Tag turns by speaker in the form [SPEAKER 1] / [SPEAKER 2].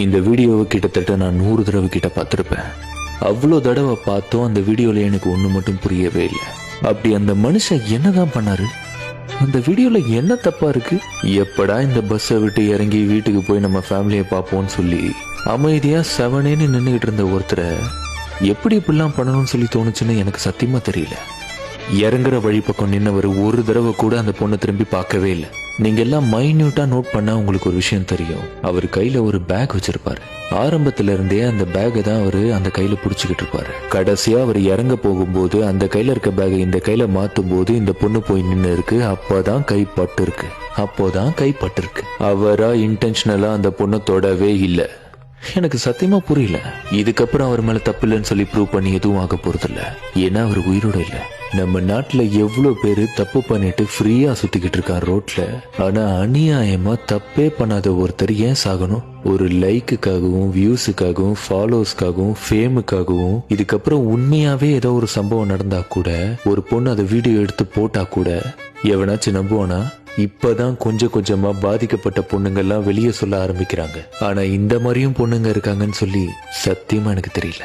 [SPEAKER 1] இந்த வீடியோவை கிட்டத்தட்ட நான் 100 தடவை கிட்ட பார்த்துருப்பேன். அவ்வளோ தடவை பார்த்தோம் அந்த வீடியோல எனக்கு ஒண்ணு மட்டும் புரியவே இல்லை. அப்படி அந்த மனுஷன் என்னதான் பண்ணாரு? அந்த வீடியோல என்ன தப்பா இருக்கு? எப்படா இந்த பஸ்ஸை விட்டு இறங்கி வீட்டுக்கு போய் நம்ம ஃபேமிலியை பார்ப்போம்னு சொல்லி அமைதியா செவனேன்னு நின்றுகிட்டு இருந்த ஒருத்தரை எப்படி இப்படிலாம் பண்ணணும்னு சொல்லி தோணுச்சுன்னு எனக்கு சத்தியமா தெரியல. இறங்குற வழி பக்கம் நின்னவர் ஒரு தடவை கூட அந்த பொண்ணை திரும்பி பார்க்கவே இல்லை. நீங்க எல்லாம் மைன்யூட்டா நோட் பண்ணா உங்களுக்கு ஒரு விஷயம் தெரியும். அவர் கையில ஒரு பேக் வச்சிருப்பாரு. ஆரம்பத்துல இருந்தே அந்த பேக்கை தான் அவரு அந்த கையில புடிச்சுக்கிட்டு இருப்பாரு. கடைசியா அவர் இறங்க போகும்போது அந்த கையில இருக்க பேக்கை இந்த கையில மாத்தும் போது இந்த பொண்ணு போய் நின்று இருக்கு. அப்பதான் கை பட்டு இருக்கு. அவரா இன்டென்ஷனலா அந்த பொண்ணை தொடவே இல்லை. எனக்கு சத்தியமா புரியல. இதுக்கப்புறம் அவர் மேல தப்பு இல்லைன்னு சொல்லி ப்ரூவ் பண்ணி எதுவும் ஆக போறது இல்ல. ஏன்னா அவர் உயிரோட இல்ல. நம்ம நாட்டுல எவ்வளவு பேரு தப்பு பண்ணிட்டு ஃப்ரீயா சுத்திக்கிட்டு இருக்கான் ரோட்ல. ஆனா அநியாயமா தப்பே பண்ணாத ஒருத்தர் ஏன் சாகணும்? ஒரு லைக்குக்காகவும் வியூஸுக்காகவும் ஃபாலோவர்ஸ்க்காகவும் ஃபேமுக்காகவும் இதுக்கப்புறம் உண்மையாவே ஏதோ ஒரு சம்பவம் நடந்தா கூட ஒரு பொண்ணு அதை வீடியோ எடுத்து போட்டா கூட எவனாச்சும் நம்புவானா? இப்பதான் கொஞ்சம் கொஞ்சமா பாதிக்கப்பட்ட பொண்ணுங்கெல்லாம் வெளியே சொல்ல ஆரம்பிக்கிறாங்க. ஆனா இந்த மாதிரியும் பொண்ணுங்க இருக்காங்கன்னு சொல்லி சத்தியமா எனக்கு தெரியல.